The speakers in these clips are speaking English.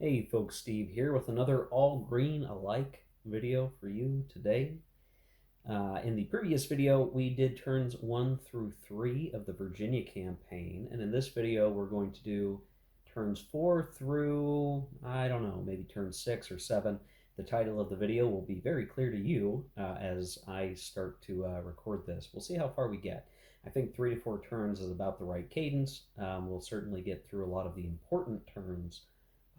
Hey folks, Steve here with another all green alike video for you today. In the previous video, we did turns 1 through 3 of the Virginia campaign, and in this video, we're going to do turns 4 through, I don't know, maybe turn 6 or 7. The title of the video will be very clear to you as I start to record this. We'll see how far we get. I think 3 to 4 turns is about the right cadence. We'll certainly get through a lot of the important turns,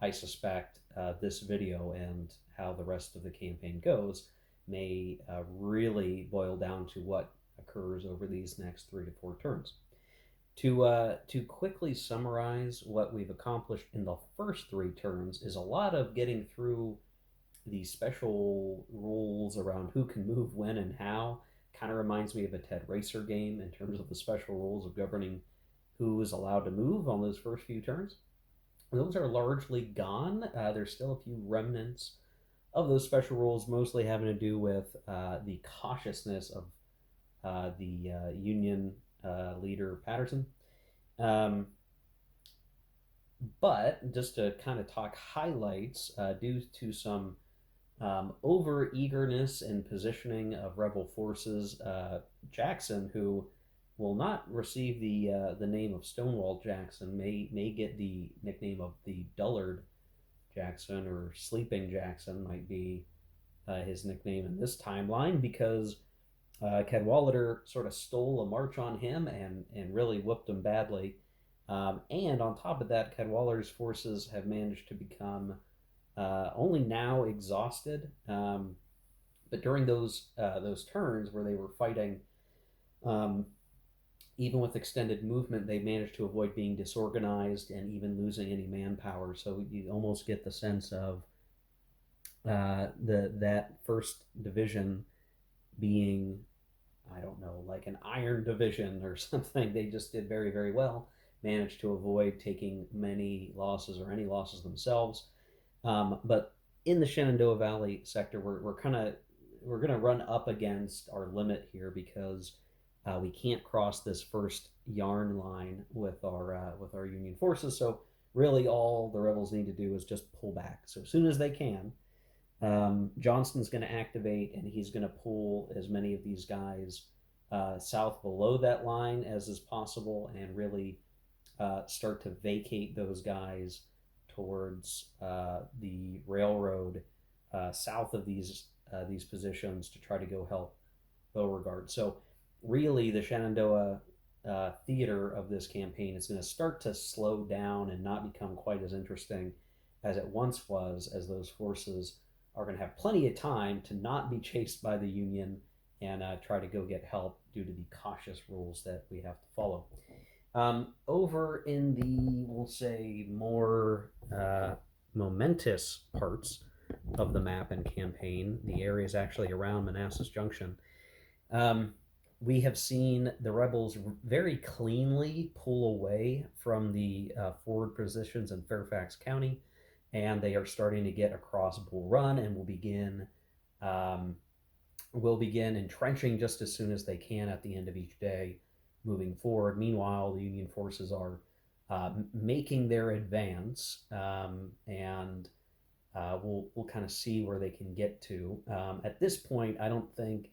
I suspect, this video and how the rest of the campaign goes may really boil down to what occurs over these next 3 to 4 turns. To quickly summarize what we've accomplished in the first 3 turns is a lot of getting through the special rules around who can move when and how. Kind of reminds me of a Ted Racer game in terms of the special rules of governing who is allowed to move on those first few turns. Those are largely gone. There's still a few remnants of those special rules, mostly having to do with the cautiousness of the Union leader Patterson. Um, but just to kind of talk highlights, due to some over eagerness and positioning of rebel forces, Jackson, who will not receive the name of Stonewall Jackson, may get the nickname of the Dullard Jackson, or Sleeping Jackson might be his nickname in this timeline, because Cadwalader sort of stole a march on him and really whooped him badly. And on top of that, Cadwalader's forces have managed to become only now exhausted. But during those turns where they were fighting, um, even with extended movement, they managed to avoid being disorganized and even losing any manpower. So you almost get the sense of that first division being, I don't know, like an iron division or something. They just did very, very well, managed to avoid taking many losses or any losses themselves. But in the Shenandoah Valley sector, we're going to run up against our limit here, because we can't cross this first yarn line with our Union forces. So really, all the rebels need to do is just pull back. So as soon as they can, Johnston's going to activate, and he's going to pull as many of these guys south below that line as is possible, and really start to vacate those guys towards the railroad south of these positions to try to go help Beauregard. So really, the Shenandoah theater of this campaign is going to start to slow down and not become quite as interesting as it once was, as those forces are going to have plenty of time to not be chased by the Union and try to go get help due to the cautious rules that we have to follow. Over in the, we'll say, more momentous parts of the map and campaign, the areas actually around Manassas Junction, we have seen the rebels very cleanly pull away from the forward positions in Fairfax County, and they are starting to get across Bull Run, and will begin entrenching just as soon as they can at the end of each day, moving forward. Meanwhile, the Union forces are making their advance, and we'll kind of see where they can get to. At this point, I don't think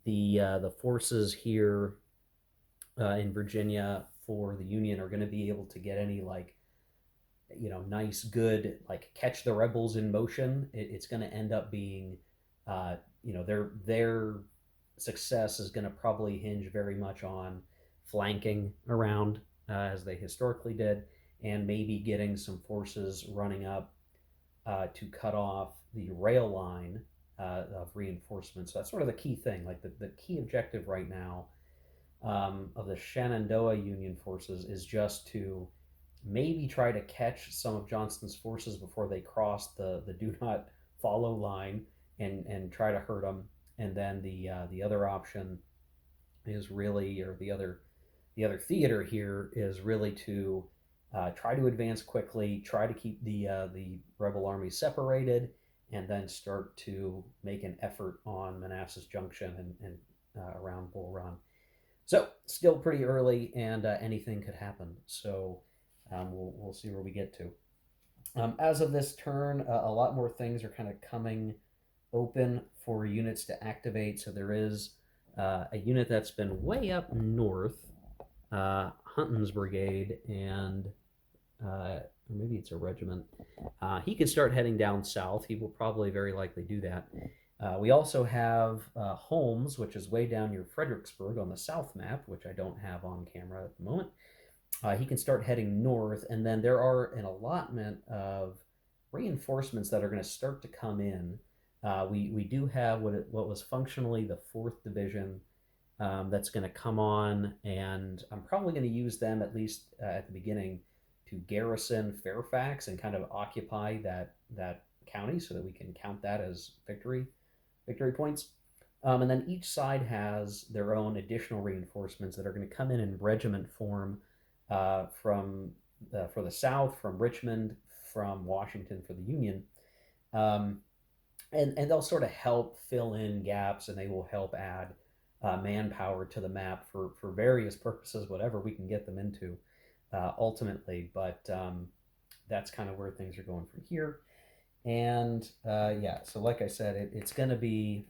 the forces here in Virginia for the Union are going to be able to get any, like, nice, good, like, catch the rebels in motion. It's going to end up being, their success is going to probably hinge very much on flanking around, as they historically did, and maybe getting some forces running up to cut off the rail line of reinforcements. So that's sort of the key thing. Like, the key objective right now of the Shenandoah Union forces is just to maybe try to catch some of Johnston's forces before they cross the do not follow line, and try to hurt them. And then the other option is really, or the other theater here is really to try to advance quickly, try to keep the rebel army separated, and then start to make an effort on Manassas Junction and around Bull Run. So still pretty early, and anything could happen. So we'll see where we get to. As of this turn, a lot more things are kind of coming open for units to activate. So there is a unit that's been way up north, Hunton's Brigade, and or maybe it's a regiment. He can start heading down south. He will probably very likely do that. We also have Holmes, which is way down near Fredericksburg on the south map, which I don't have on camera at the moment. He can start heading north, and then there are an allotment of reinforcements that are going to start to come in. We do have what was functionally the 4th Division that's going to come on, and I'm probably going to use them at least at the beginning to garrison Fairfax and kind of occupy that county so that we can count that as victory points. And then each side has their own additional reinforcements that are going to come in regiment form from for the South, from Richmond, from Washington for the Union. Um, and they'll sort of help fill in gaps, and they will help add manpower to the map for various purposes, whatever we can get them into ultimately. But that's kind of where things are going from here. And yeah, so like I said, it's going to be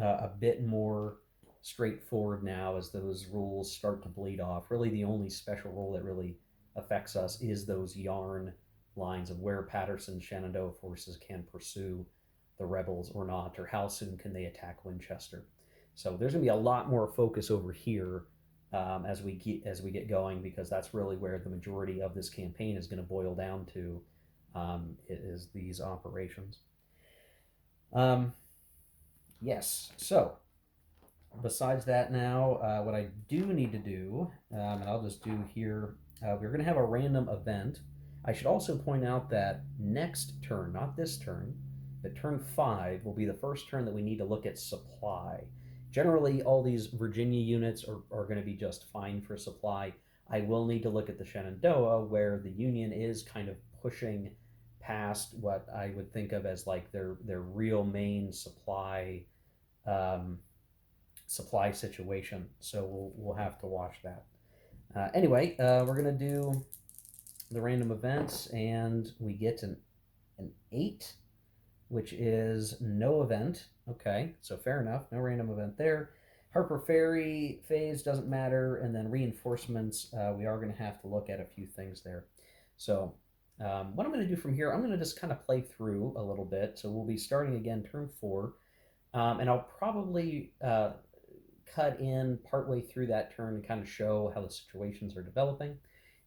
a bit more straightforward now as those rules start to bleed off. Really, the only special rule that really affects us is those yarn lines of where Patterson's Shenandoah forces can pursue the rebels or not, or how soon can they attack Winchester. So there's going to be a lot more focus over here as we get going, because that's really where the majority of this campaign is going to boil down to. Is these operations. Um, yes. So besides that, now what I do need to do, and I'll just do here, we're going to have a random event. I should also point out that next turn, not this turn, but turn 5 will be the first turn that we need to look at supply. Generally, all these Virginia units are going to be just fine for supply. I will need to look at the Shenandoah, where the Union is kind of pushing past what I would think of as like their real main um, supply situation. So we'll have to watch that. Anyway, we're gonna do the random events, and we get an 8, which is no event. Okay, so fair enough, no random event there. Harper Ferry phase doesn't matter, and then reinforcements, we are going to have to look at a few things there. So what I'm going to do from here, I'm going to just kind of play through a little bit. So we'll be starting again turn 4, and I'll probably cut in partway through that turn and kind of show how the situations are developing.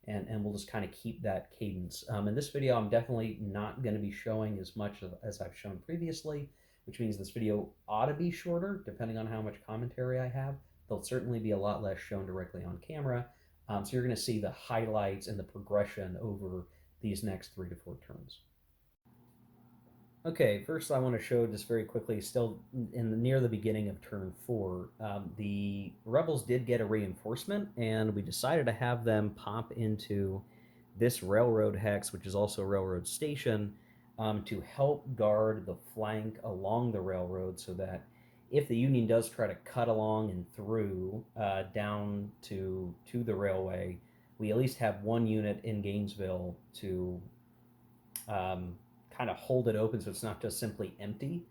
And we'll just kind of keep that cadence. In this video, I'm definitely not going to be showing as much as I've shown previously, which means this video ought to be shorter, depending on how much commentary I have. There'll certainly be a lot less shown directly on camera. So you're going to see the highlights and the progression over these next 3 to 4 turns. Okay, first I want to show just very quickly, still near the beginning of turn 4, the rebels did get a reinforcement, and we decided to have them pop into this railroad hex, which is also a railroad station, to help guard the flank along the railroad, so that if the Union does try to cut along and through down to the railway, we at least have one unit in Gainesville to kind of hold it open, so it's not just simply empty,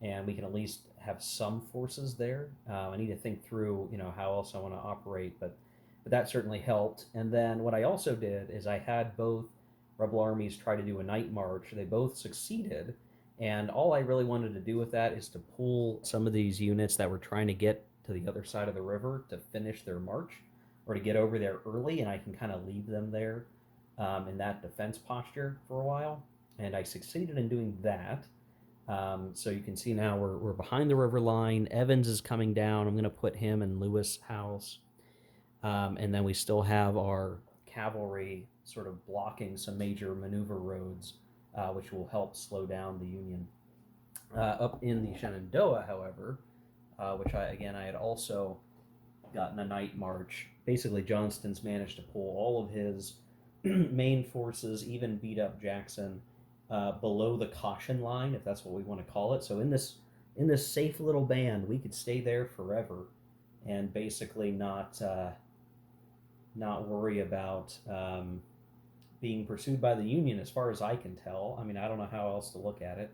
and we can at least have some forces there. I need to think through, how else I want to operate, but that certainly helped. And then what I also did is I had both rebel armies try to do a night march. They both succeeded, and all I really wanted to do with that is to pull some of these units that were trying to get to the other side of the river to finish their march, or to get over there early, and I can kind of leave them there in that defense posture for a while. And I succeeded in doing that. So you can see now we're behind the river line. Evans is coming down. I'm going to put him in Lewis House. And then we still have our cavalry sort of blocking some major maneuver roads, which will help slow down the Union. Up in the Shenandoah, however, which I had also gotten a night march. Basically, Johnston's managed to pull all of his main forces, even beat up Jackson below the caution line, if that's what we want to call it. So in this safe little band, we could stay there forever, and basically not worry about being pursued by the Union, as far as I can tell. I mean, I don't know how else to look at it.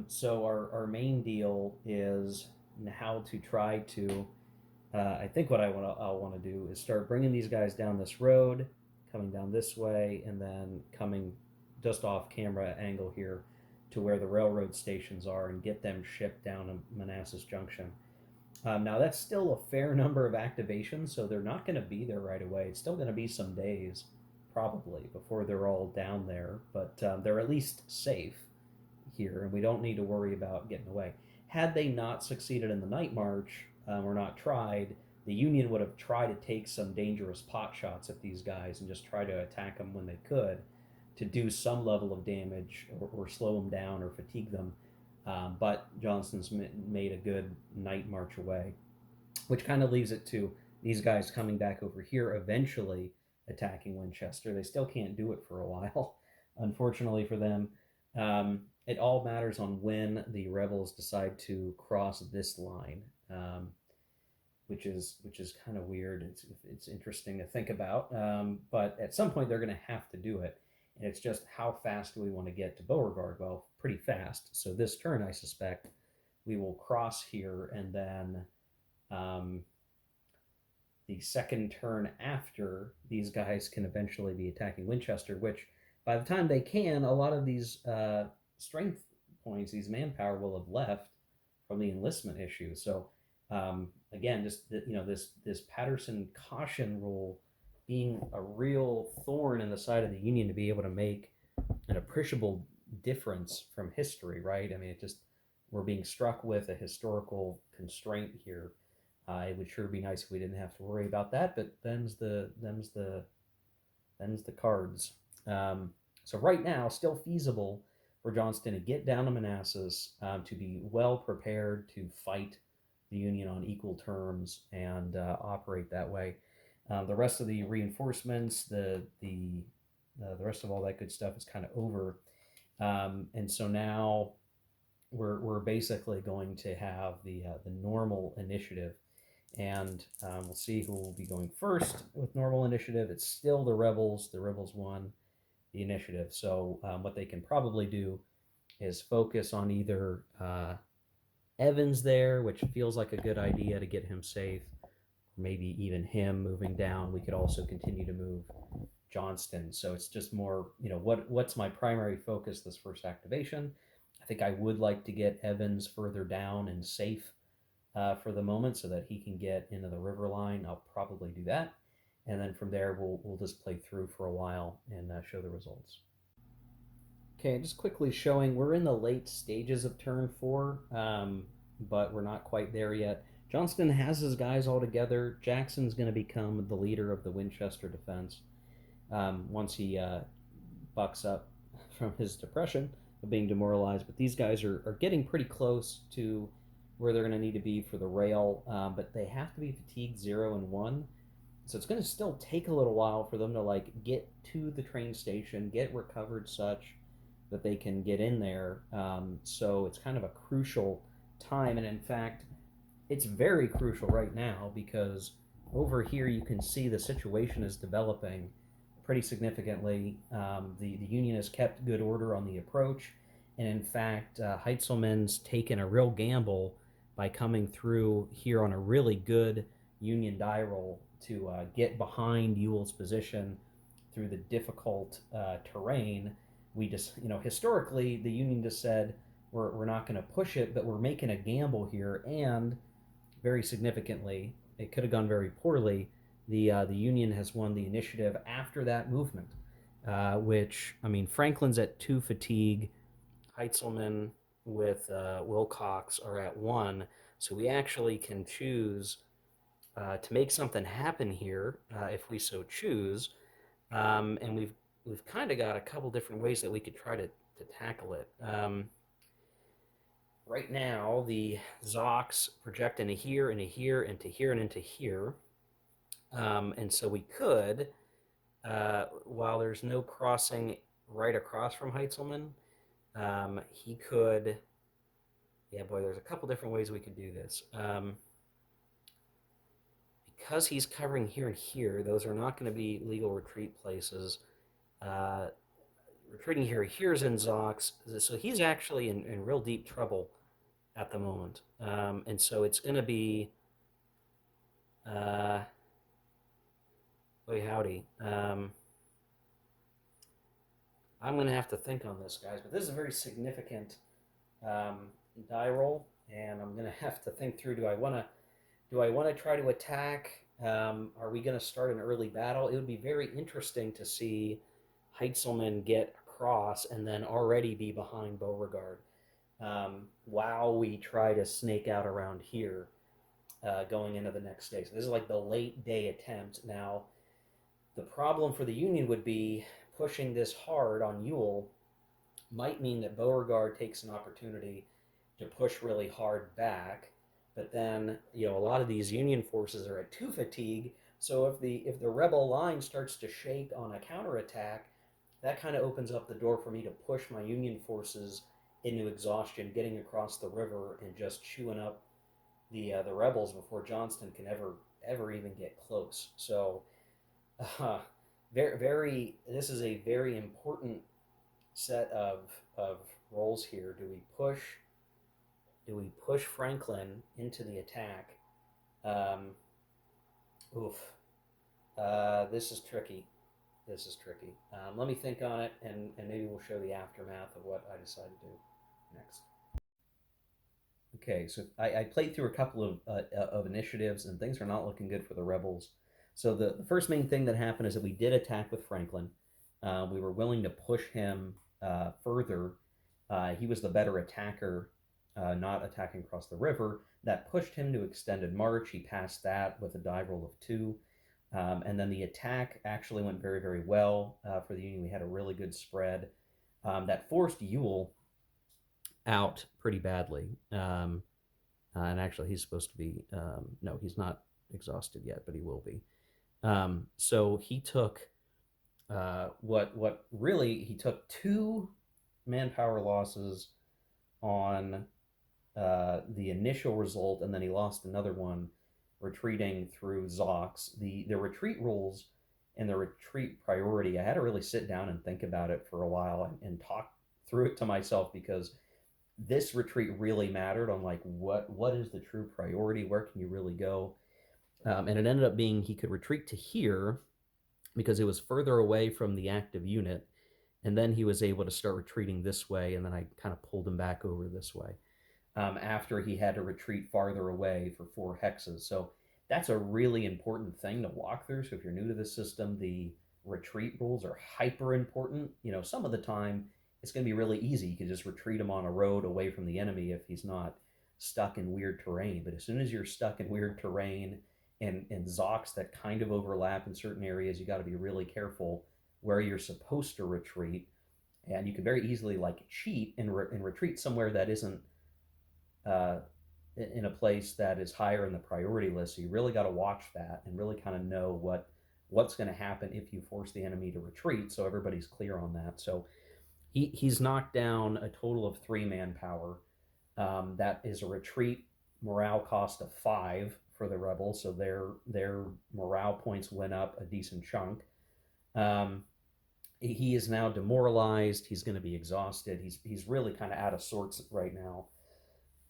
So our main deal is how to try to. I think what I'll want to do is start bringing these guys down this road, coming down this way, and then coming just off camera angle here to where the railroad stations are and get them shipped down to Manassas Junction. Now that's still a fair number of activations, so they're not going to be there right away. It's still going to be some days, probably, before they're all down there, but they're at least safe here, and we don't need to worry about getting away. Had they not succeeded in the night march, or not tried, the Union would have tried to take some dangerous pot shots at these guys and just try to attack them when they could to do some level of damage or slow them down or fatigue them. But Johnston's made a good night march away, which kind of leaves it to these guys coming back over here eventually attacking Winchester. They still can't do it for a while, unfortunately for them. It all matters on when the rebels decide to cross this line, which is kind of weird. It's interesting to think about, but at some point they're going to have to do it, and it's just how fast do we want to get to Beauregard? Well, pretty fast. So this turn, I suspect, we will cross here, and then the second turn after, these guys can eventually be attacking Winchester, which by the time they can, a lot of these strength points, these manpower will have left from the enlistment issue. So again, just this Patterson caution rule being a real thorn in the side of the Union to be able to make an appreciable difference from history, right? I mean, it just, we're being struck with a historical constraint here. It would sure be nice if we didn't have to worry about that, but them's the cards. So right now, still feasible for Johnston to get down to Manassas, to be well prepared to fight the Union on equal terms and operate that way. The rest of the reinforcements, the rest of all that good stuff is kind of over, and so now we're basically going to have the normal initiative, and we'll see who will be going first with normal initiative. It's still the rebels. The rebels won the initiative, so what they can probably do is focus on either Evans there, which feels like a good idea to get him safe, maybe even him moving down. We could also continue to move Johnston. So it's just more, what's my primary focus this first activation? I think I would like to get Evans further down and safe for the moment so that he can get into the river line. I'll probably do that. And then from there, we'll just play through for a while and show the results. Okay, just quickly showing we're in the late stages of turn 4, but we're not quite there yet. Johnston has his guys all together. Jackson's going to become the leader of the Winchester defense once he bucks up from his depression of being demoralized. But these guys are getting pretty close to where they're going to need to be for the rail, but they have to be fatigued 0 and 1. So it's going to still take a little while for them to get to the train station, get recovered such that they can get in there. So it's kind of a crucial time, and in fact, it's very crucial right now because over here you can see the situation is developing pretty significantly. The Union has kept good order on the approach, and in fact, Heintzelman's taken a real gamble by coming through here on a really good Union die roll to get behind Ewell's position through the difficult terrain. We just, historically, the Union just said, we're not going to push it, but we're making a gamble here. And very significantly, it could have gone very poorly. The Union has won the initiative after that movement, which, Franklin's at 2 fatigue. Heintzelman with Wilcox are at 1. So we actually can choose to make something happen here if we so choose. And we've kind of got a couple different ways that we could try to tackle it. Right now, the Zocs project into here, into here, into here, and into here. And so we could, while there's no crossing right across from Heintzelman, he could, there's a couple different ways we could do this. Because he's covering here and here, those are not going to be legal retreat places. Uh, Retreating here, here's in Zox, so he's actually in real deep trouble at the moment, and so it's going to be, uh, boy howdy. I'm going to have to think on this, guys, but this is a very significant um, die roll, and I'm going to have to think through. Do I want to try to attack? Are we going to start an early battle? It would be very interesting to see Heitzelman get across and then already be behind Beauregard while we try to snake out around here going into the next day. So this is like the late day attempt. Now, the problem for the Union would be pushing this hard on Ewell might mean that Beauregard takes an opportunity to push really hard back. But then, a lot of these Union forces are at two fatigue. So if the rebel line starts to shake on a counterattack, that kind of opens up the door for me to push my Union forces into exhaustion, getting across the river and just chewing up the rebels before Johnston can ever even get close. So, uh, very this is a very important set of roles here. Do we push Franklin into the attack? Um, oof. This is tricky. This is tricky. Let me think on it, and maybe we'll show the aftermath of what I decide to do next. Okay, so I played through a couple of initiatives, and things are not looking good for the rebels. So the first main thing that happened is that we did attack with Franklin. We were willing to push him further. He was the better attacker, not attacking across the river. That pushed him to extended march. He passed that with a die roll of two. And then the attack actually went very, very well for the Union. We had a really good spread that forced Ewell out pretty badly. And actually, he's supposed to be, no, he's not exhausted yet, but he will be. So he took what really he took two manpower losses on the initial result, and then he lost another one retreating through Zox. The retreat rules and the retreat priority, I had to really sit down and think about it for a while and talk through it to myself because this retreat really mattered on like what is the true priority, where can you really go, and it ended up being he could retreat to here because it was further away from the active unit, and then he was able to start retreating this way, and then I kind of pulled him back over this way after he had to retreat farther away for 4 hexes. So that's a really important thing to walk through. So if you're new to the system, the retreat rules are hyper important. Some of the time it's going to be really easy. You can just retreat him on a road away from the enemy if he's not stuck in weird terrain. But as soon as you're stuck in weird terrain and Zocs that kind of overlap in certain areas, you got to be really careful where you're supposed to retreat. And you can very easily like cheat and retreat somewhere that isn't uh, in a place that is higher in the priority list. So you really got to watch that and really kind of know what's going to happen if you force the enemy to retreat. So everybody's clear on that. So he's knocked down a total of 3 manpower. That is a retreat morale cost of 5 for the rebels. So their morale points went up a decent chunk. Um, he is now demoralized. He's going to be exhausted. He's really kind of out of sorts right now.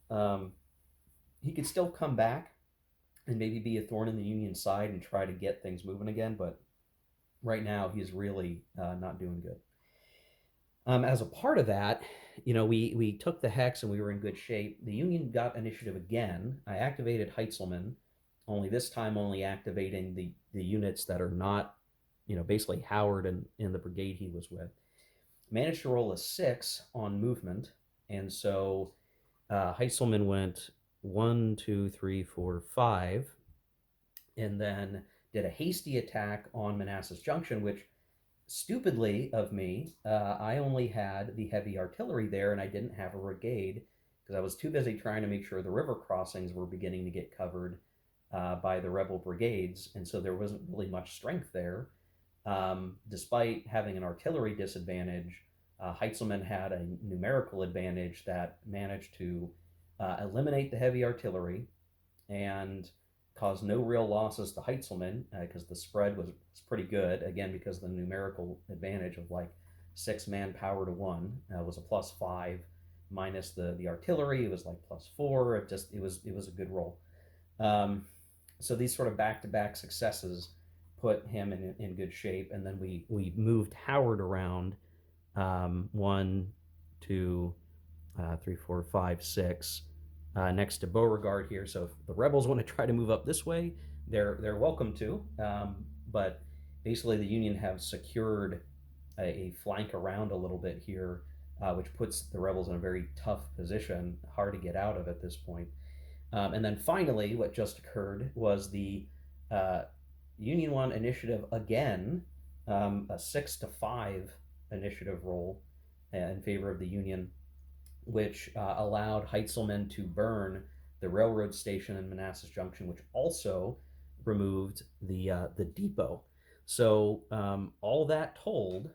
Um, he could still come back and maybe be a thorn in the Union side and try to get things moving again. But right now, he's really not doing good. As a part of that, we took the hex and we were in good shape. The Union got initiative again. I activated Heitzelman, only this time only activating the units that are not, basically Howard and in the brigade he was with. Managed to roll a 6 on movement, and so Heitzelman went 1, 2, 3, 4, 5, and then did a hasty attack on Manassas Junction, which stupidly of me, I only had the heavy artillery there and I didn't have a brigade because I was too busy trying to make sure the river crossings were beginning to get covered by the rebel brigades. And so there wasn't really much strength there. Despite having an artillery disadvantage, Heitzelman had a numerical advantage that managed to eliminate the heavy artillery and caused no real losses to Heitzelman because the spread was pretty good. Again, because the numerical advantage of like 6 manpower to one was a +5, minus the artillery. It was like +4. It was a good roll. Um, so these sort of back to back successes put him in good shape, and then we moved Howard around 1, 2, 3, 4, 5, 6 next to Beauregard here. So if the rebels want to try to move up this way, they're welcome to. But basically, the Union have secured a flank around a little bit here, which puts the rebels in a very tough position, hard to get out of at this point. And then finally, what just occurred was the uh, Union One initiative again, a 6-5 initiative roll in favor of the Union, which allowed Heitzelman to burn the railroad station in Manassas Junction, which also removed the depot. So all that told,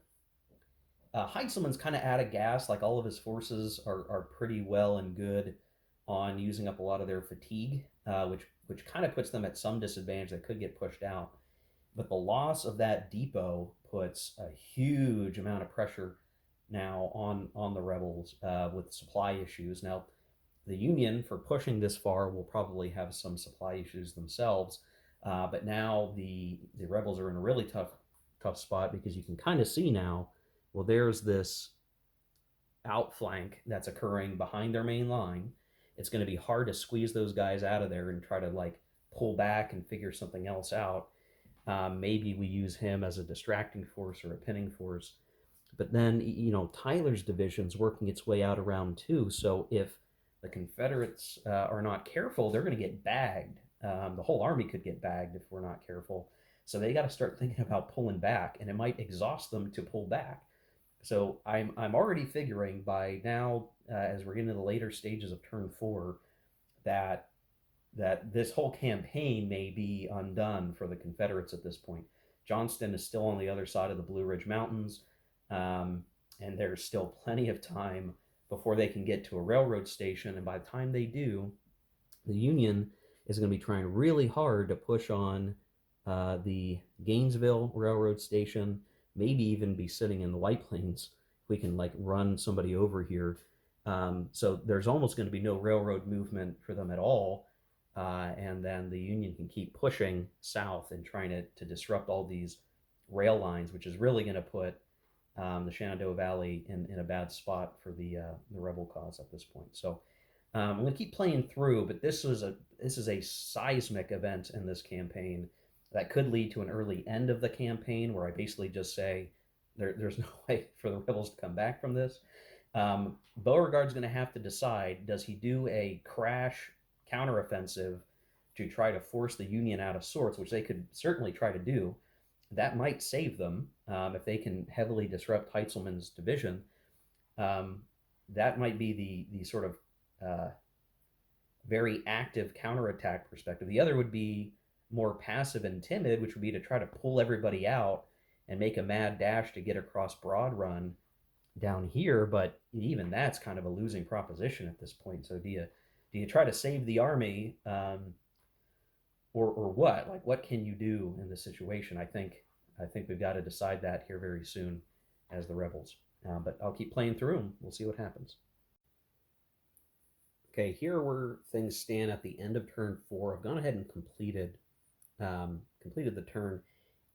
Heintzelman's kind of out of gas. Like all of his forces are pretty well and good on using up a lot of their fatigue, which kind of puts them at some disadvantage. They could get pushed out. But the loss of that depot puts a huge amount of pressure now on the rebels with supply issues. Now, the Union, for pushing this far, will probably have some supply issues themselves. But now the rebels are in a really tough spot because you can kind of see now. Well, there's this outflank that's occurring behind their main line. It's going to be hard to squeeze those guys out of there and try to like pull back and figure something else out. Maybe we use him as a distracting force or a pinning force. But then, Tyler's division's working its way out around two. So if the Confederates are not careful, they're going to get bagged. The whole army could get bagged if we're not careful. So they got to start thinking about pulling back, and it might exhaust them to pull back. So I'm already figuring by now, as we're getting to the later stages of turn four, that this whole campaign may be undone for the Confederates at this point. Johnston is still on the other side of the Blue Ridge Mountains, um, and there's still plenty of time before they can get to a railroad station. And by the time they do, the Union is going to be trying really hard to push on the Gainesville Railroad Station, maybe even be sitting in the White Plains if we can like run somebody over here. So there's almost going to be no railroad movement for them at all. And then the Union can keep pushing south and trying to disrupt all these rail lines, which is really going to put the Shenandoah Valley in a bad spot for the rebel cause at this point. So I'm going to keep playing through, but this is a seismic event in this campaign that could lead to an early end of the campaign, where I basically just say there's no way for the rebels to come back from this. Beauregard's going to have to decide: does he do a crash counteroffensive to try to force the Union out of sorts, which they could certainly try to do? That might save them if they can heavily disrupt Heitzelman's division. Um, that might be the sort of very active counterattack perspective. The other would be more passive and timid, which would be to try to pull everybody out and make a mad dash to get across Broad Run down here. But even that's kind of a losing proposition at this point. So do you try to save the army, or what? Like, what can you do in this situation? I think we've got to decide that here very soon as the rebels. But I'll keep playing through and we'll see what happens. Okay, here where things stand at the end of turn four. I've gone ahead and completed the turn.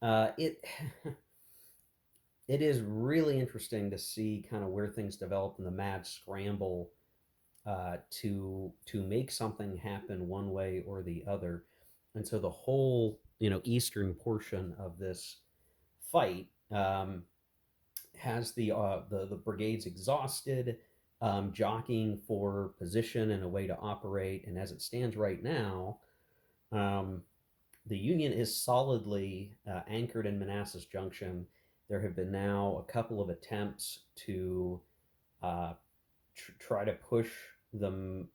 It it is really interesting to see kind of where things develop in the mad scramble to make something happen one way or the other. And so the whole eastern portion of this fight has the brigades exhausted, jockeying for position and a way to operate. And as it stands right now, um, the Union is solidly anchored in Manassas Junction. There have been now a couple of attempts to uh, try to them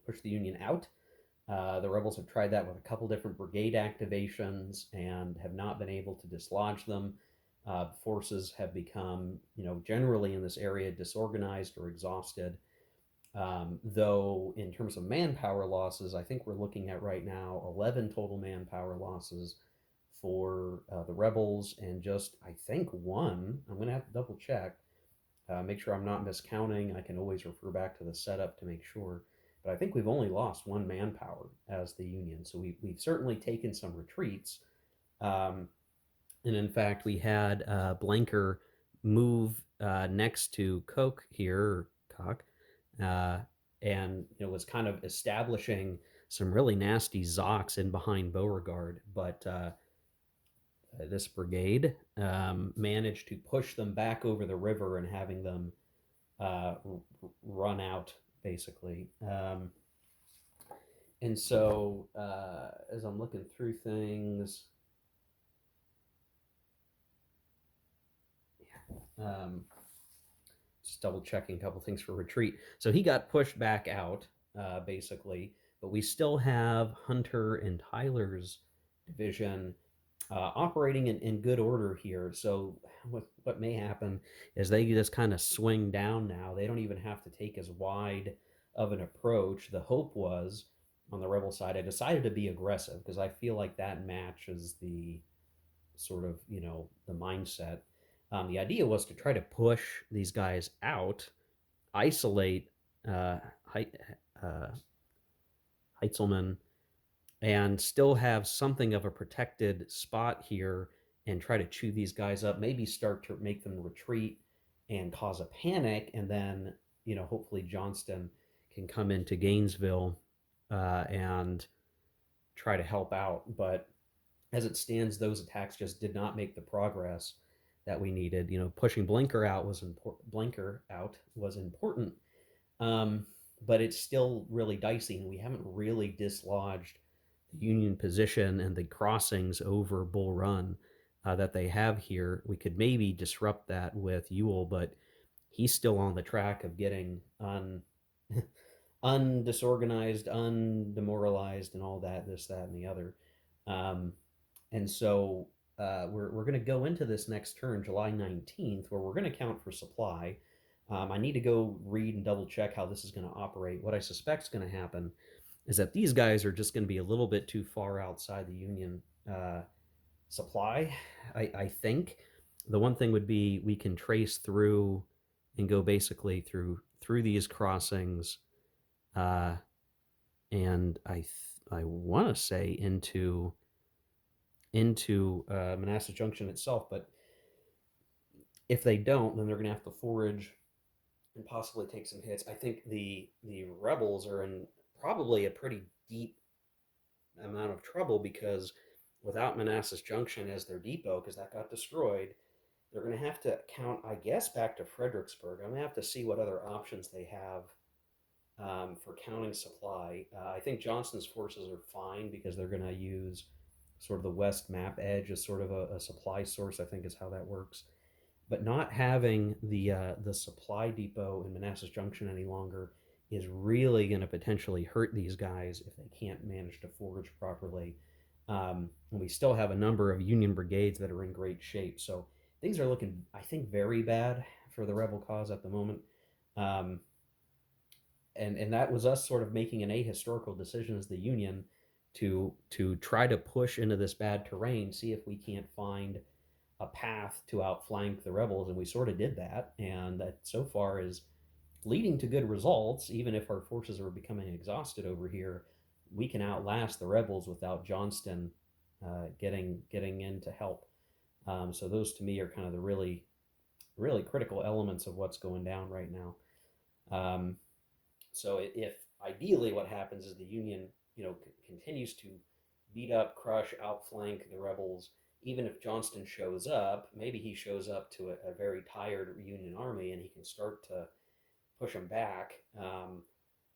push the Union out. The rebels have tried that with a couple different brigade activations and have not been able to dislodge them. Forces have become, generally in this area, disorganized or exhausted. Though in terms of manpower losses, I think we're looking at right now 11 total manpower losses for the rebels, and just I think one. I'm going to have to double check, make sure I'm not miscounting. I can always refer back to the setup to make sure. But I think we've only lost one manpower as the Union, so we've certainly taken some retreats. Um, and in fact, we had Blanker move next to Coke here, or Cock, uh, and was kind of establishing some really nasty Zocs in behind Beauregard. But this brigade managed to push them back over the river and having them run out, basically. And so, as I'm looking through things, um, just double checking a couple things for retreat. So he got pushed back out, basically, but we still have Hunter and Tyler's division operating in good order here. So what may happen is they just kind of swing down now. They don't even have to take as wide of an approach. The hope was on the rebel side, I decided to be aggressive because I feel like that matches the sort of the mindset. The idea was to try to push these guys out, isolate uh, uh, Heitzelman, and still have something of a protected spot here and try to chew these guys up, maybe start to make them retreat and cause a panic. And then, hopefully Johnston can come into Gainesville and try to help out. But as it stands, those attacks just did not make the progress that we needed. Pushing Blinker out was important, um, but it's still really dicey, and we haven't really dislodged the Union position and the crossings over Bull Run that they have here. We could maybe disrupt that with Ewell, but he's still on the track of getting undisorganized, undemoralized, and all that, this, that, and the other. Um, and so we're going to go into this next turn, July 19th, where we're going to count for supply. I need to go read and double check how this is going to operate. What I suspect is going to happen is that these guys are just going to be a little bit too far outside the Union supply. I think the one thing would be we can trace through and go basically through these crossings, uh, and I want to say into Manassas Junction itself. But if they don't, then they're going to have to forage and possibly take some hits. I think the rebels are in probably a pretty deep amount of trouble because without Manassas Junction as their depot, because that got destroyed, they're going to have to count, I guess, back to Fredericksburg. I'm going to have to see what other options they have for counting supply. I think Johnston's forces are fine because they're going to use sort of the west map edge as sort of a supply source, I think is how that works. But not having the supply depot in Manassas Junction any longer is really going to potentially hurt these guys if they can't manage to forage properly. And we still have a number of Union brigades that are in great shape. So things are looking, I think, very bad for the rebel cause at the moment. Um, and that was us sort of making an ahistorical decision as the Union to try to push into this bad terrain, see if we can't find a path to outflank the rebels, and we sort of did that, and that so far is leading to good results. Even if our forces are becoming exhausted over here, we can outlast the rebels without Johnston getting in to help. So those to me are kind of the really critical elements of what's going down right now. Um, so if ideally what happens is the Union, continues to beat up, crush, outflank the rebels. Even if Johnston shows up, maybe he shows up to a very tired Union army and he can start to push them back.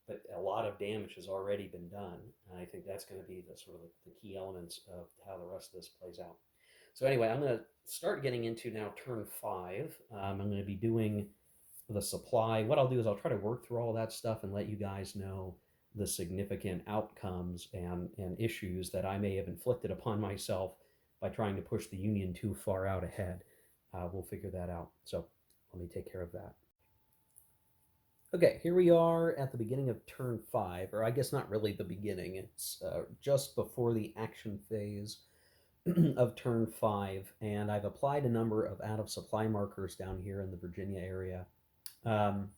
But a lot of damage has already been done, and I think that's going to be the sort of the key elements of how the rest of this plays out. So anyway, I'm going to start getting into now turn 5. I'm going to be doing the supply. What I'll do is I'll try to work through all that stuff and let you guys know the significant outcomes and issues that I may have inflicted upon myself by trying to push the Union too far out ahead. We'll figure that out. So let me take care of that. Okay, here we are at the beginning of turn five, or I guess not really the beginning. It's just before the action phase of turn five, and I've applied a number of out of supply markers down here in the Virginia area. Um,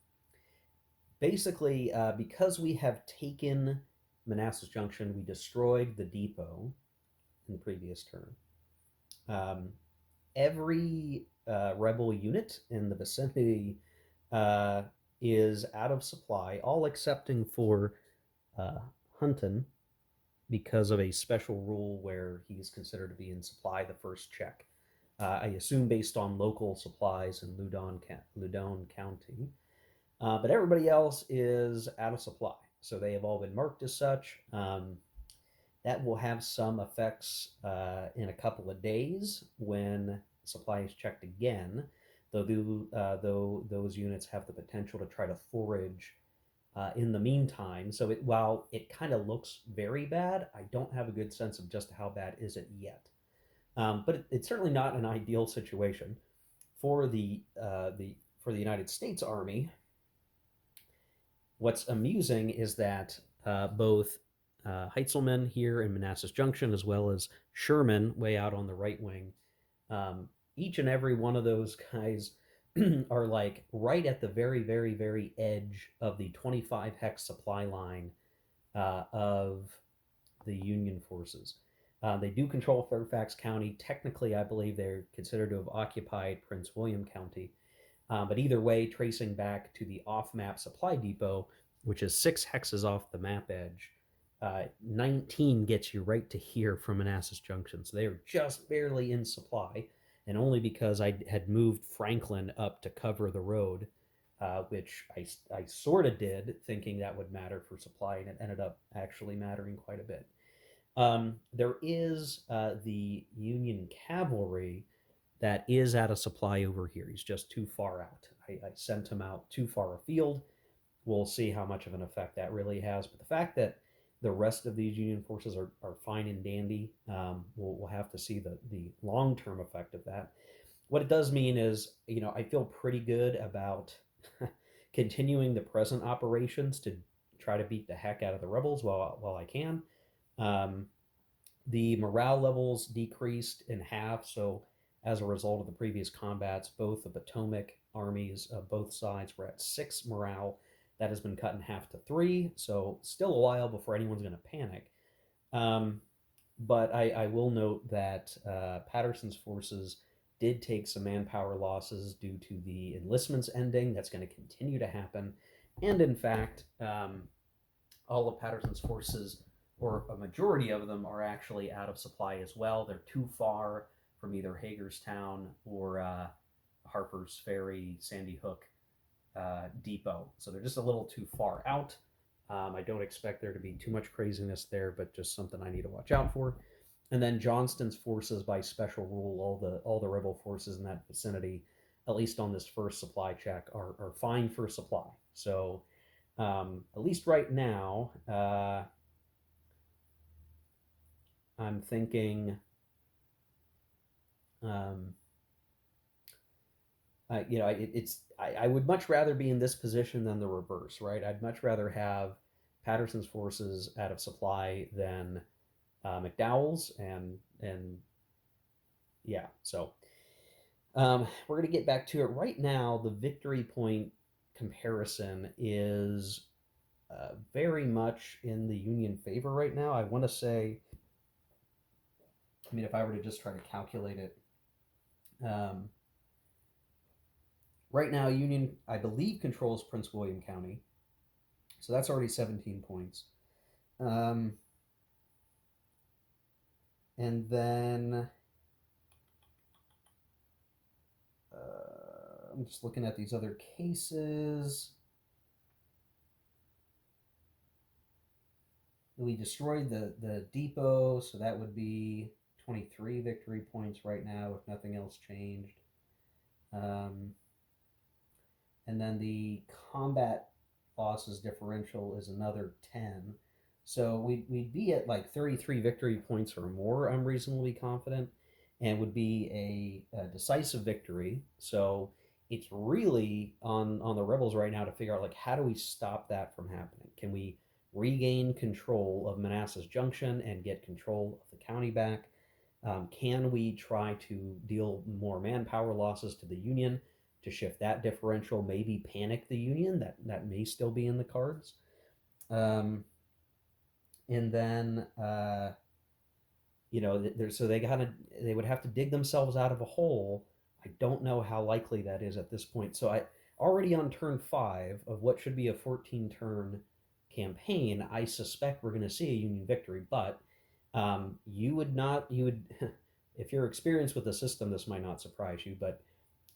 Basically, because we have taken Manassas Junction, we destroyed the depot in the previous turn. Um, every rebel unit in the vicinity uh, is out of supply, all excepting for uh, Hunton, because of a special rule where he is considered to be in supply the first check. I assume based on local supplies in Loudoun County. But everybody else is out of supply. So they have all been marked as such. That will have some effects in a couple of days when supply is checked again, though those units have the potential to try to forage in the meantime. So while it kind of looks very bad, I don't have a good sense of just how bad is it yet. But it's certainly not an ideal situation for the United States Army. What's amusing is that both Heitzelman here in Manassas Junction, as well as Sherman, way out on the right wing, um, each and every one of those guys are like right at the very, very, very edge of the 25 hex supply line of the Union forces. They do control Fairfax County. Technically, I believe they're considered to have occupied Prince William County. But either way, tracing back to the off map supply depot, which is 6 hexes off the map edge, 19 gets you right to here from Manassas Junction. So they are just barely in supply, and only because I had moved Franklin up to cover the road, which I sort of did, thinking that would matter for supply, and it ended up actually mattering quite a bit. There is the Union cavalry that is out of supply over here. He's just too far out. I sent him out too far afield. We'll see how much of an effect that really has. But the fact that the rest of these Union forces are fine and dandy, we'll have to see the long term effect of that. What it does mean is, I feel pretty good about continuing the present operations to try to beat the heck out of the rebels while I can. Um, the morale levels decreased in half. So, as a result of the previous combats, both the Potomac armies of both sides were at 6 morale. That has been cut in half to 3. So, still a while before anyone's going to panic. Um, but I will note that Patterson's forces did take some manpower losses due to the enlistments ending. That's going to continue to happen. And in fact, all of Patterson's forces, or a majority of them, are actually out of supply as well. They're too far from either Hagerstown or Harper's Ferry, Sandy Hook depot. So they're just a little too far out. I don't expect there to be too much craziness there, but just something I need to watch out for. And then Johnston's forces, by special rule, all the rebel forces in that vicinity, at least on this first supply check, are fine for supply. So at least right now, I'm thinking, um, I would much rather be in this position than the reverse, right? I'd much rather have Patterson's forces out of supply than McDowell's, and yeah. So we're gonna get back to it right now. The victory point comparison is very much in the Union favor right now. I want to say, I mean, if I were to just try to calculate it, um, right now, Union, I believe, controls Prince William County. So that's already 17 points. Um, and then I'm just looking at these other cases. We destroyed the depot, so that would be 23 victory points right now if nothing else changed. Um, and then the combat losses differential is another 10. So we'd be at like 33 victory points or more, I'm reasonably confident, and would be a decisive victory. So it's really on the rebels right now to figure out like how do we stop that from happening? Can we regain control of Manassas Junction and get control of the county back? Can we try to deal more manpower losses to the Union to shift that differential? Maybe panic the Union. That may still be in the cards. Um, and then so they would have to dig themselves out of a hole. I don't know how likely that is at this point. So I already on turn 5 of what should be a 14 turn campaign, I suspect we're going to see a Union victory. But you would not you would if you're experienced with the system, this might not surprise you, but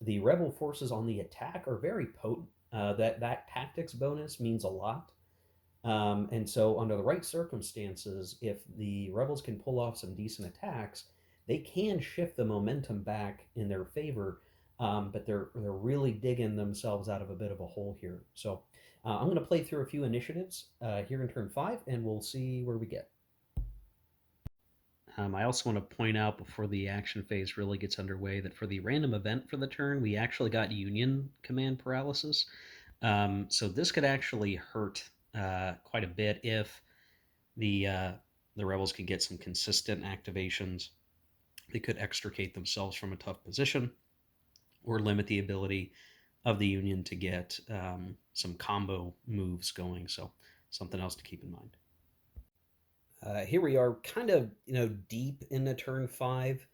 the rebel forces on the attack are very potent. That tactics bonus means a lot. And so, under the right circumstances, if the rebels can pull off some decent attacks, they can shift the momentum back in their favor. But they're really digging themselves out of a bit of a hole here. So I'm going to play through a few initiatives here in turn 5, and we'll see where we get. I also want to point out before the action phase really gets underway that for the random event for the turn, we actually got Union command paralysis. So this could actually hurt quite a bit if the uh, the rebels could get some consistent activations. They could extricate themselves from a tough position or limit the ability of the Union to get some combo moves going. So something else to keep in mind. Here we are, kind of deep into turn 5.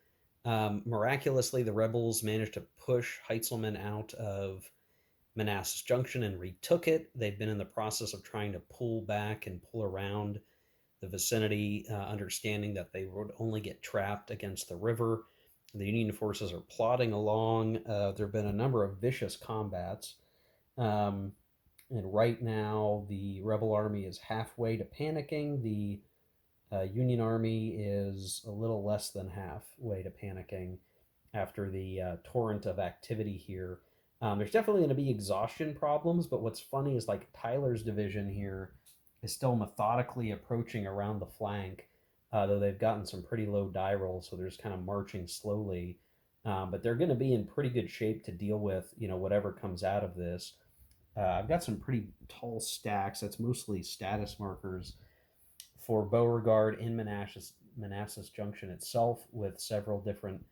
Miraculously, the rebels managed to push Heitzelman out of Manassas Junction and retook it. They've been in the process of trying to pull back and pull around the vicinity, understanding that they would only get trapped against the river. The Union forces are plodding along. There have been a number of vicious combats. Um, and right now, the rebel army is halfway to panicking. The Union army is a little less than halfway to panicking after the torrent of activity here. There's definitely going to be exhaustion problems, but what's funny is like Tyler's division here is still methodically approaching around the flank, though they've gotten some pretty low die rolls, so they're just kind of marching slowly. But they're going to be in pretty good shape to deal with whatever comes out of this. I've got some pretty tall stacks. That's mostly status markers for Beauregard in Manassas Junction itself, with several different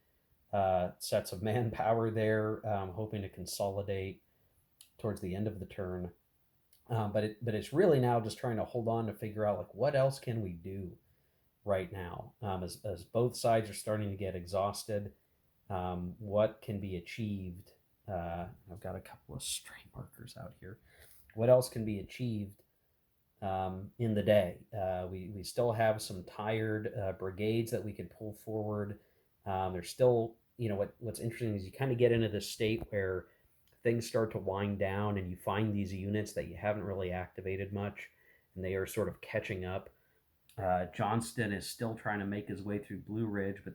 sets of manpower there, hoping to consolidate towards the end of the turn. But it's really now just trying to hold on to figure out like what else can we do right now, as both sides are starting to get exhausted. What can be achieved? I've got a couple of stray markers out here. What else can be achieved in the day? We still have some tired brigades that we could pull forward. There's still, what's interesting is you kind of get into this state where things start to wind down and you find these units that you haven't really activated much and they are sort of catching up. Johnston is still trying to make his way through Blue Ridge, but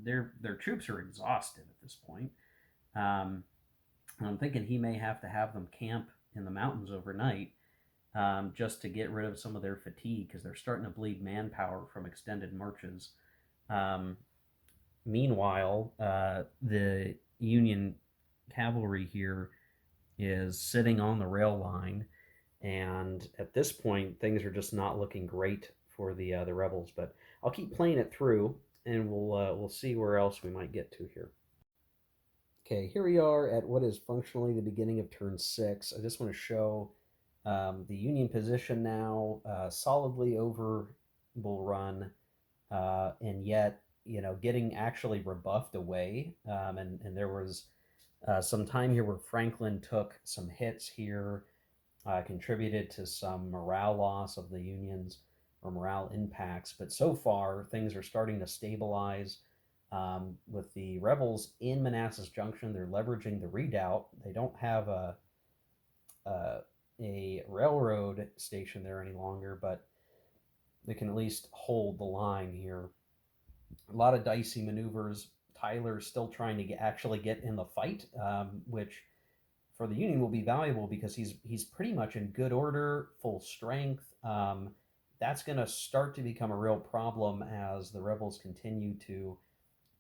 their troops are exhausted at this point. Um, I'm thinking he may have them camp in the mountains overnight, just to get rid of some of their fatigue because they're starting to bleed manpower from extended marches. Um, Meanwhile, the Union cavalry here is sitting on the rail line, and at this point, things are just not looking great for the rebels. But I'll keep playing it through, and we'll see where else we might get to here. Okay, here we are at what is functionally the beginning of turn 6. I just want to show the Union position now, solidly over Bull Run, and yet getting actually rebuffed away. And there was some time here where Franklin took some hits here, contributed to some morale loss of the Unions or morale impacts. But so far, things are starting to stabilize. With the rebels in Manassas Junction, they're leveraging the redoubt. They don't have a railroad station there any longer, but they can at least hold the line here. A lot of dicey maneuvers. Tyler's still trying to actually get in the fight, which for the Union will be valuable because he's pretty much in good order, full strength. That's going to start to become a real problem as the rebels continue to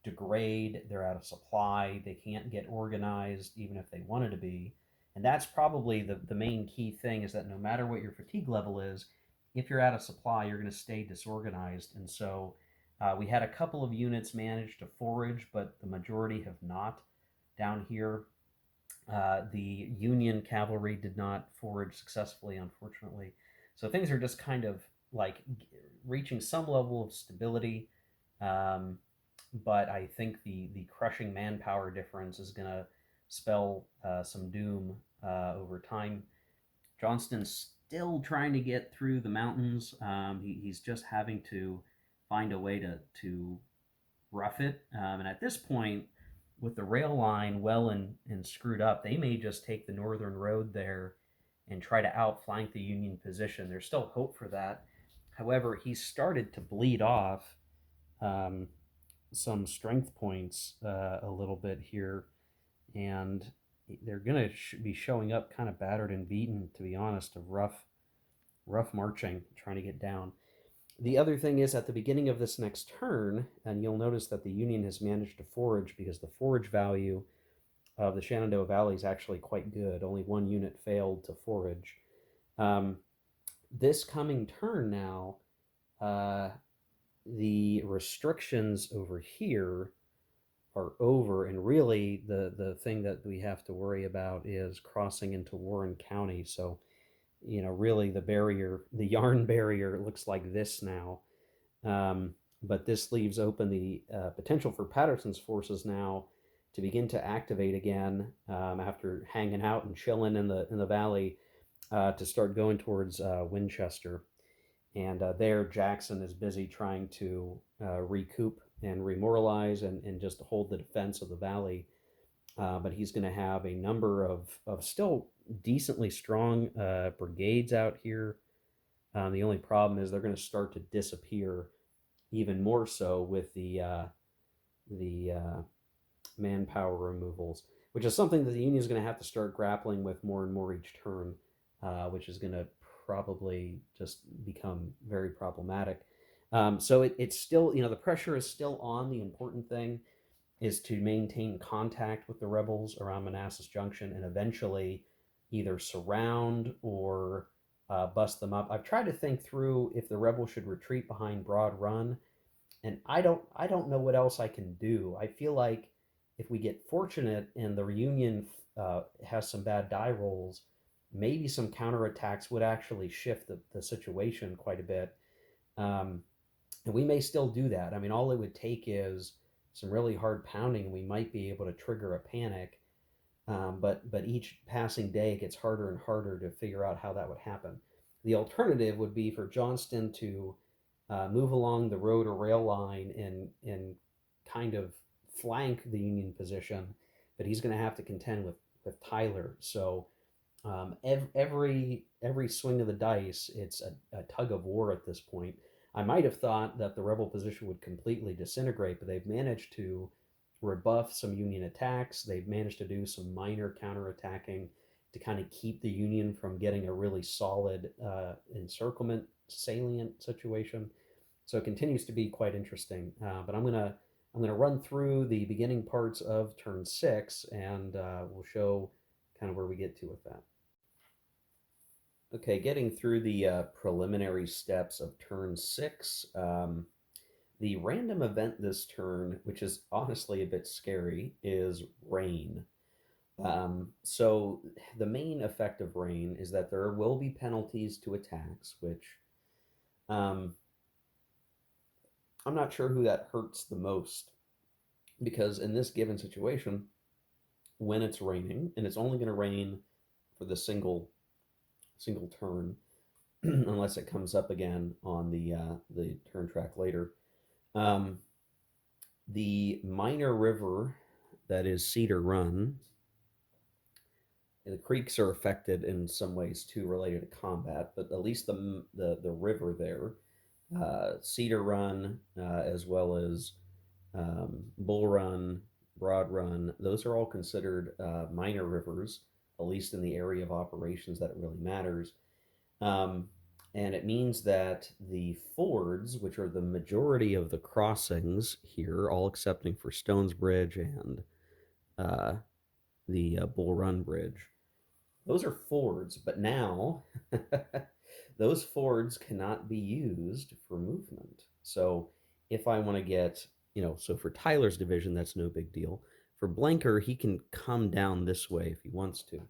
degrade, they're out of supply, they can't get organized even if they wanted to be. And that's probably the main key thing, is that no matter what your fatigue level is, if you're out of supply, you're going to stay disorganized. And so we had a couple of units manage to forage, but the majority have not down here. The Union cavalry did not forage successfully, unfortunately. So things are just kind of like reaching some level of stability. Um, but I think the crushing manpower difference is going to spell some doom over time. Johnston's still trying to get through the mountains. He's just having to find a way to rough it. And at this point, with the rail line well and screwed up, they may just take the northern road there and try to outflank the Union position. There's still hope for that. However, he's started to bleed off um, some strength points a little bit here, and they're going to be showing up kind of battered and beaten, to be honest, of rough marching, trying to get down. The other thing is, at the beginning of this next turn, and you'll notice that the Union has managed to forage, because the forage value of the Shenandoah Valley is actually quite good. Only one unit failed to forage. Um, this coming turn now, uh, the restrictions over here are over, and really the thing that we have to worry about is crossing into Warren County. So, really the barrier, the yarn barrier, looks like this now. But this leaves open the potential for Patterson's forces now to begin to activate again, after hanging out and chilling in the valley, to start going towards Winchester. And there, Jackson is busy trying to recoup and remoralize and just hold the defense of the valley. But he's going to have a number of still decently strong brigades out here. The only problem is they're going to start to disappear even more so with the manpower removals, which is something that the Union is going to have to start grappling with more and more each turn, which is going to probably just become very problematic. So it's still, the pressure is still on. The important thing is to maintain contact with the rebels around Manassas Junction and eventually either surround or bust them up. I've tried to think through if the rebels should retreat behind Broad Run, and I don't know what else I can do. I feel like if we get fortunate and the Union has some bad die rolls, maybe some counterattacks would actually shift the situation quite a bit. Um, and we may still do that. I mean, all it would take is some really hard pounding. We might be able to trigger a panic, but each passing day it gets harder and harder to figure out how that would happen. The alternative would be for Johnston to move along the road or rail line and kind of flank the Union position, but he's going to have to contend with Tyler. So every swing of the dice, it's a tug of war at this point. I might have thought that the rebel position would completely disintegrate, but they've managed to rebuff some Union attacks. They've managed to do some minor counterattacking to kind of keep the Union from getting a really solid encirclement salient situation. So it continues to be quite interesting. But I'm gonna run through the beginning parts of turn 6, and we'll show kind of where we get to with that. Okay, getting through the preliminary steps of turn 6. The random event this turn, which is honestly a bit scary, is rain. So the main effect of rain is that there will be penalties to attacks, which um, I'm not sure who that hurts the most, because in this given situation, when it's raining, and it's only going to rain for the single turn, unless it comes up again on the turn track later. Um, the minor river that is Cedar Run, the creeks are affected in some ways too, related to combat, but at least the river there, Cedar Run, as well as Bull Run, Broad Run, those are all considered minor rivers, at least in the area of operations that it really matters. Um, And it means that the fords, which are the majority of the crossings here, all excepting for Stones Bridge and uh, the Bull Run Bridge, those are fords. But now those fords cannot be used for movement. So if I want to get, so for Tyler's division, that's no big deal. For Blanker, he can come down this way if he wants to.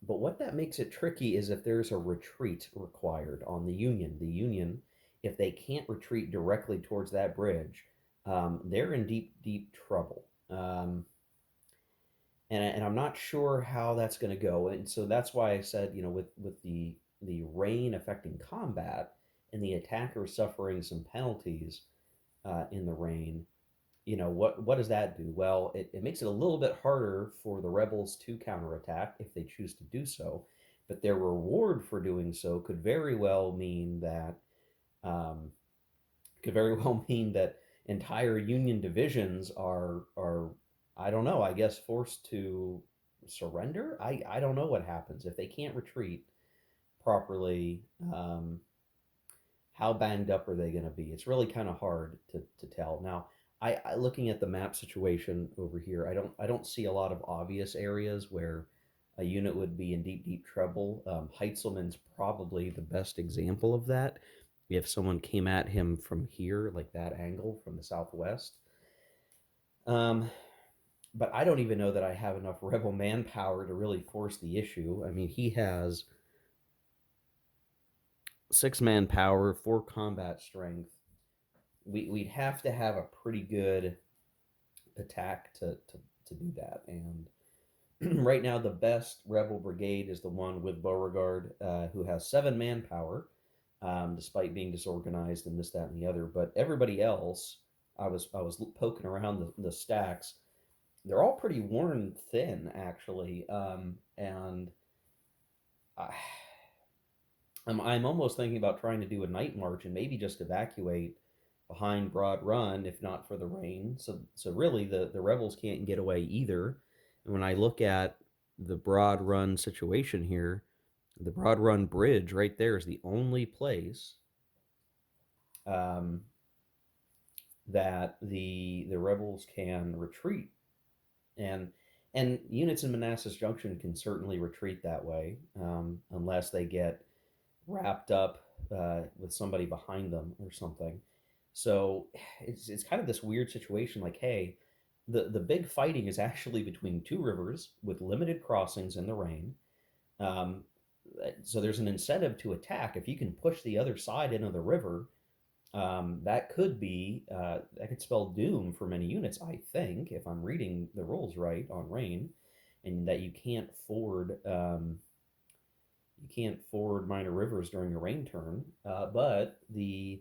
But what that makes it tricky is if there's a retreat required on the Union, if they can't retreat directly towards that bridge, they're in deep, deep trouble. And I'm not sure how that's going to go. And so that's why I said, with the rain affecting combat and the attacker suffering some penalties in the rain, what does that do? Well, it makes it a little bit harder for the rebels to counterattack if they choose to do so, but their reward for doing so um, could very well mean that entire Union divisions are I don't know, I guess forced to surrender. I don't know what happens if they can't retreat properly. How banged up are they going to be? It's really kind of hard to tell. Now, looking at the map situation over here, I don't see a lot of obvious areas where a unit would be in deep deep trouble. Heitzelman's probably the best example of that. If someone came at him from here, like that angle from the southwest, um, but I don't even know that I have enough rebel manpower to really force the issue. I mean, he has 6 manpower, 4 combat strength. We'd have to have a pretty good attack to do that. And right now, the best rebel brigade is the one with Beauregard, who has 7 manpower, despite being disorganized and this, that, and the other. But everybody else, I was poking around the stacks. They're all pretty worn thin, actually, and I, I'm almost thinking about trying to do a night march and maybe just evacuate behind Broad Run, if not for the rain. So really, the rebels can't get away either. And when I look at the Broad Run situation here, the Broad Run Bridge right there is the only place um, that the rebels can retreat, and and units in Manassas Junction can certainly retreat that way, unless they get wrapped up with somebody behind them or something. So it's kind of this weird situation. Like, hey, the big fighting is actually between two rivers with limited crossings in the rain. Um, so there's an incentive to attack. If you can push the other side into the river, that could spell doom for many units. I think if I'm reading the rules right on rain, and that you can't ford minor rivers during a rain turn, but the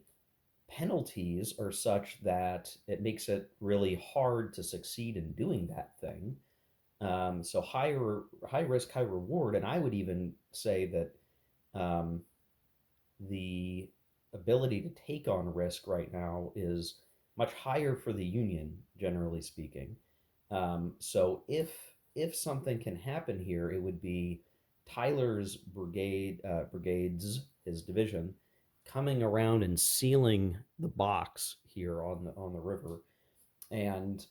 penalties are such that it makes it really hard to succeed in doing that thing. So high risk, high reward, and I would even say that um, the ability to take on risk right now is much higher for the Union, generally speaking. So if something can happen here, it would be Tyler's brigades, his division, coming around and sealing the box here on the river, and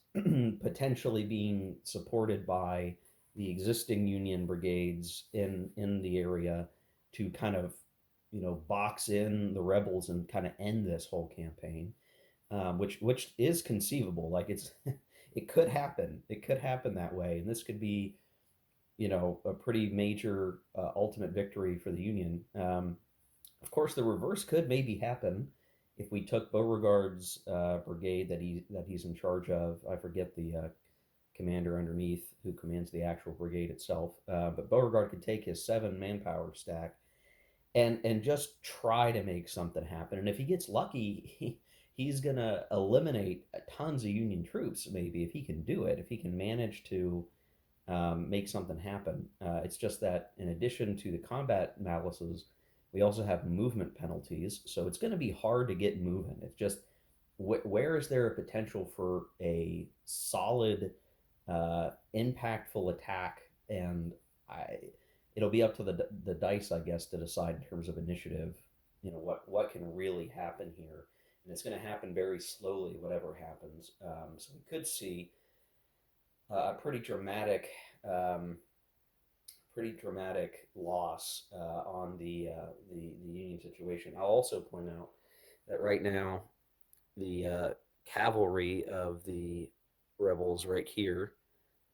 potentially being supported by the existing Union brigades in the area to kind of box in the rebels and kind of end this whole campaign, which is conceivable. Like it could happen. It could happen that way, and this could be a pretty major ultimate victory for the Union. Of course, the reverse could maybe happen if we took Beauregard's brigade that he's in charge of. I forget the commander underneath who commands the actual brigade itself, but Beauregard could take his 7 manpower stack and just try to make something happen. And if he gets lucky, he's gonna eliminate tons of Union troops. Maybe if he can do it, if he can manage to make something happen. It's just that in addition to the combat malices, we also have movement penalties. So it's going to be hard to get moving. It's just where is there a potential for a solid, impactful attack? And I, it'll be up to the dice, I guess, to decide in terms of initiative. what can really happen here, and it's going to happen very slowly, whatever happens. So we could see a um, pretty dramatic loss on the Union situation. I'll also point out that right now the cavalry of the rebels right here,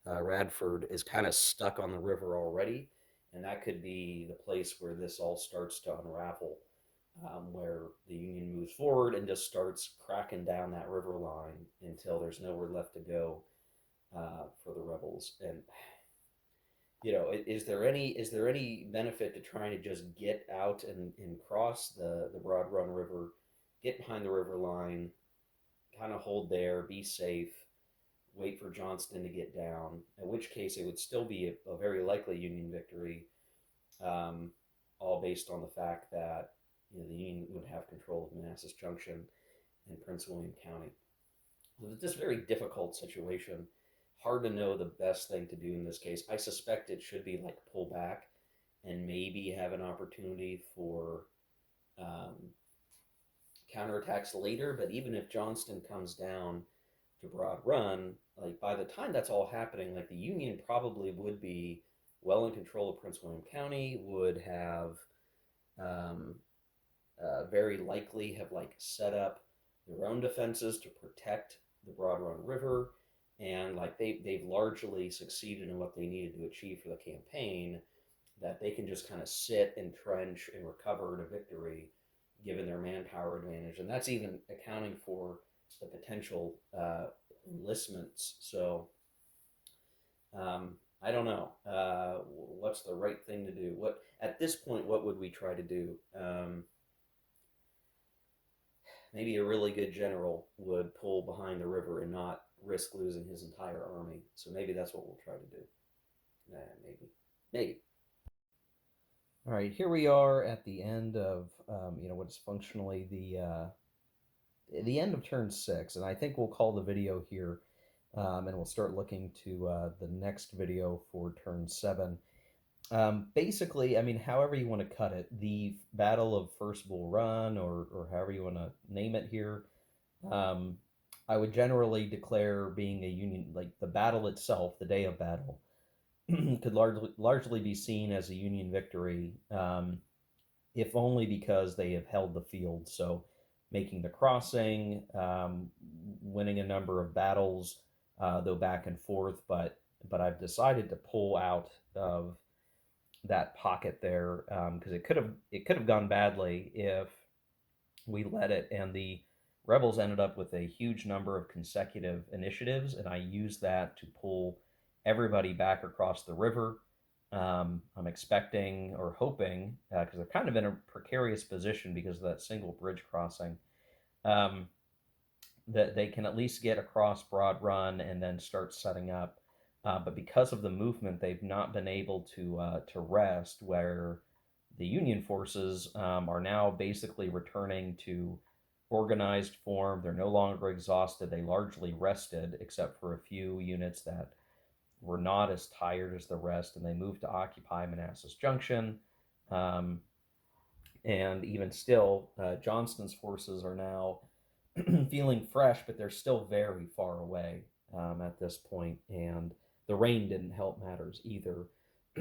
Radford, is kind of stuck on the river already, and that could be the place where this all starts to unravel, where the Union moves forward and just starts cracking down that river line until there's nowhere left to go for the rebels. And is there any benefit to trying to just get out and cross the Broad Run River, get behind the river line, kind of hold there, be safe, wait for Johnston to get down, in which case it would still be a very likely Union victory, um, all based on the fact that the Union would have control of Manassas Junction and Prince William County. So it's just a very difficult situation. Hard to know the best thing to do in this case. I suspect it should be like pull back and maybe have an opportunity for um, counterattacks later. But even if Johnston comes down to Broad Run, like by the time that's all happening, like the Union probably would be well in control of Prince William County, would have um, very likely have like set up their own defenses to protect the Broad Run River, and like they've largely succeeded in what they needed to achieve for the campaign. That they can just kind of sit, entrench, and recover to victory, given their manpower advantage, and that's even accounting for the potential enlistments. So I don't know what's the right thing to do. What at this point, what would we try to do? Maybe a really good general would pull behind the river and not risk losing his entire army. So maybe that's what we'll try to do. Maybe, maybe. All right, here we are at the end of what is functionally the end of turn 6, and I think we'll call the video here, and we'll start looking to the next video for turn 7. Basically, I mean, however you want to cut it, the Battle of First Bull Run, or however you want to name it here, um, I would generally declare being a Union, like the battle itself, the day of battle, could largely be seen as a Union victory, if only because they have held the field. So, making the crossing, winning a number of battles, though back and forth, but I've decided to pull out of that pocket there, because it could have gone badly if we let it, and the rebels ended up with a huge number of consecutive initiatives, and I used that to pull everybody back across the river. I'm expecting or hoping, because they're kind of in a precarious position because of that single bridge crossing, um, that they can at least get across Broad Run and then start setting up. But because of the movement, they've not been able to rest. Where the Union forces are now basically returning to organized form. They're no longer exhausted. They largely rested, except for a few units that were not as tired as the rest, and they moved to occupy Manassas Junction. Um, and even still, Johnston's forces are now feeling fresh, but they're still very far away at this point. And the rain didn't help matters either,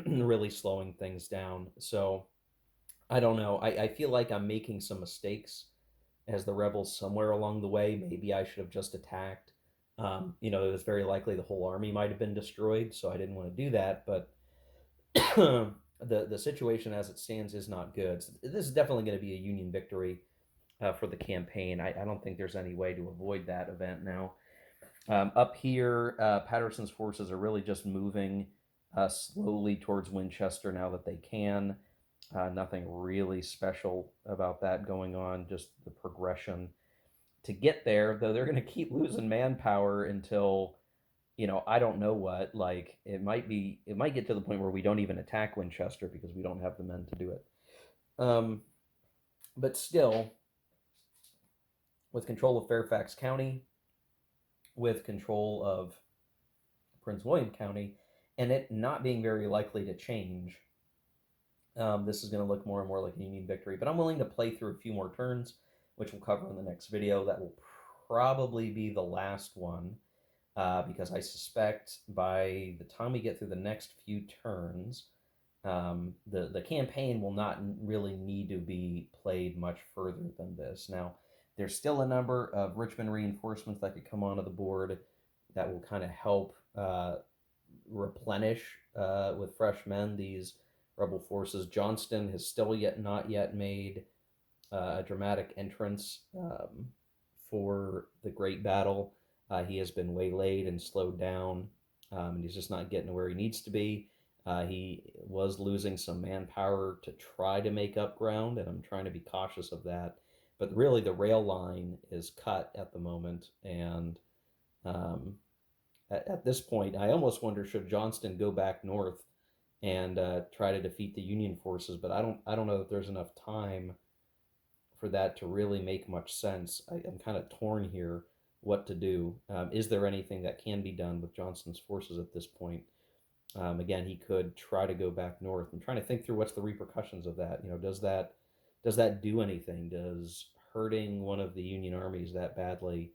really slowing things down. So I don't know. I feel like I'm making some mistakes as the rebels somewhere along the way. Maybe I should have just attacked. It was very likely the whole army might have been destroyed, so I didn't want to do that. But the situation as it stands is not good. So this is definitely going to be a Union victory for the campaign. I don't think there's any way to avoid that event now. Up here, Patterson's forces are really just moving slowly towards Winchester now that they can. Nothing really special about that going on, just the progression to get there, though they're going to keep losing manpower until, I don't know what. Like, it might get to the point where we don't even attack Winchester because we don't have the men to do it. Um, but still, with control of Fairfax County, with control of Prince William County, and it not being very likely to change, This is going to look more and more like a Union victory, but I'm willing to play through a few more turns, which we'll cover in the next video. That will probably be the last one, because I suspect by the time we get through the next few turns, the campaign will not really need to be played much further than this. Now, there's still a number of Richmond reinforcements that could come onto the board that will kind of help replenish with fresh men these rebel forces. Johnston has still not yet made a dramatic entrance for the great battle. He has been waylaid and slowed down, and he's just not getting to where he needs to be. He was losing some manpower to try to make up ground, and I'm trying to be cautious of that. But really, the rail line is cut at the moment, and um, at this point, I almost wonder should Johnston go back north and try to defeat the Union forces. But I don't know that there's enough time for that to really make much sense. I'm kind of torn here what to do. Is there anything that can be done with Johnston's forces at this point? Again, he could try to go back north. I'm trying to think through what's the repercussions of that. Does that do anything? Does hurting one of the Union armies that badly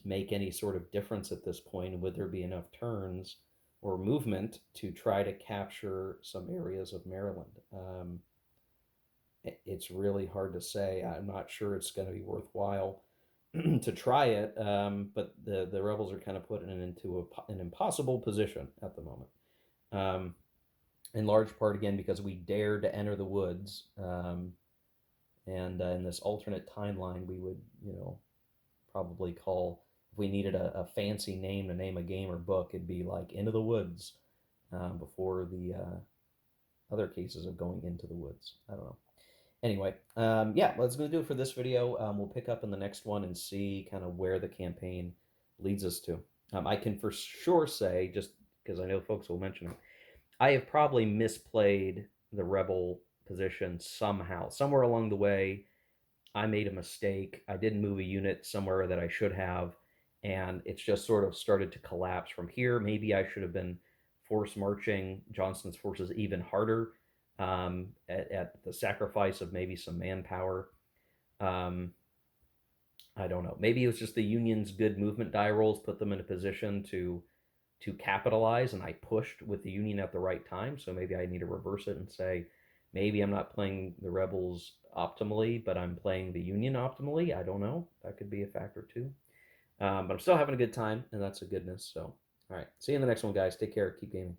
make any sort of difference at this point? And would there be enough turns or movement to try to capture some areas of Maryland? It's really hard to say. I'm not sure it's going to be worthwhile to try it, but the rebels are kind of putting it into an impossible position at the moment. Um, in large part, again, because we dared to enter the woods, and in this alternate timeline, we would, probably call, if we needed a fancy name to name a game or book, it'd be like Into the Woods, before the other cases of going into the woods. I don't know. Anyway, yeah, that's going to do it for this video. We'll pick up in the next one and see kind of where the campaign leads us to. I can for sure say, just because I know folks will mention it, I have probably misplayed the rebel position somehow. Somewhere along the way, I made a mistake. I didn't move a unit somewhere that I should have, and it's just sort of started to collapse from here. Maybe I should have been force marching Johnston's forces even harder, at the sacrifice of maybe some manpower. Um, I don't know. Maybe it was just the Union's good movement die rolls put them in a position to capitalize, and I pushed with the Union at the right time. So maybe I need to reverse it and say, maybe I'm not playing the rebels optimally, but I'm playing the Union optimally. I don't know. That could be a factor too. But I'm still having a good time, and that's a goodness. So, all right. See you in the next one, guys. Take care. Keep gaming.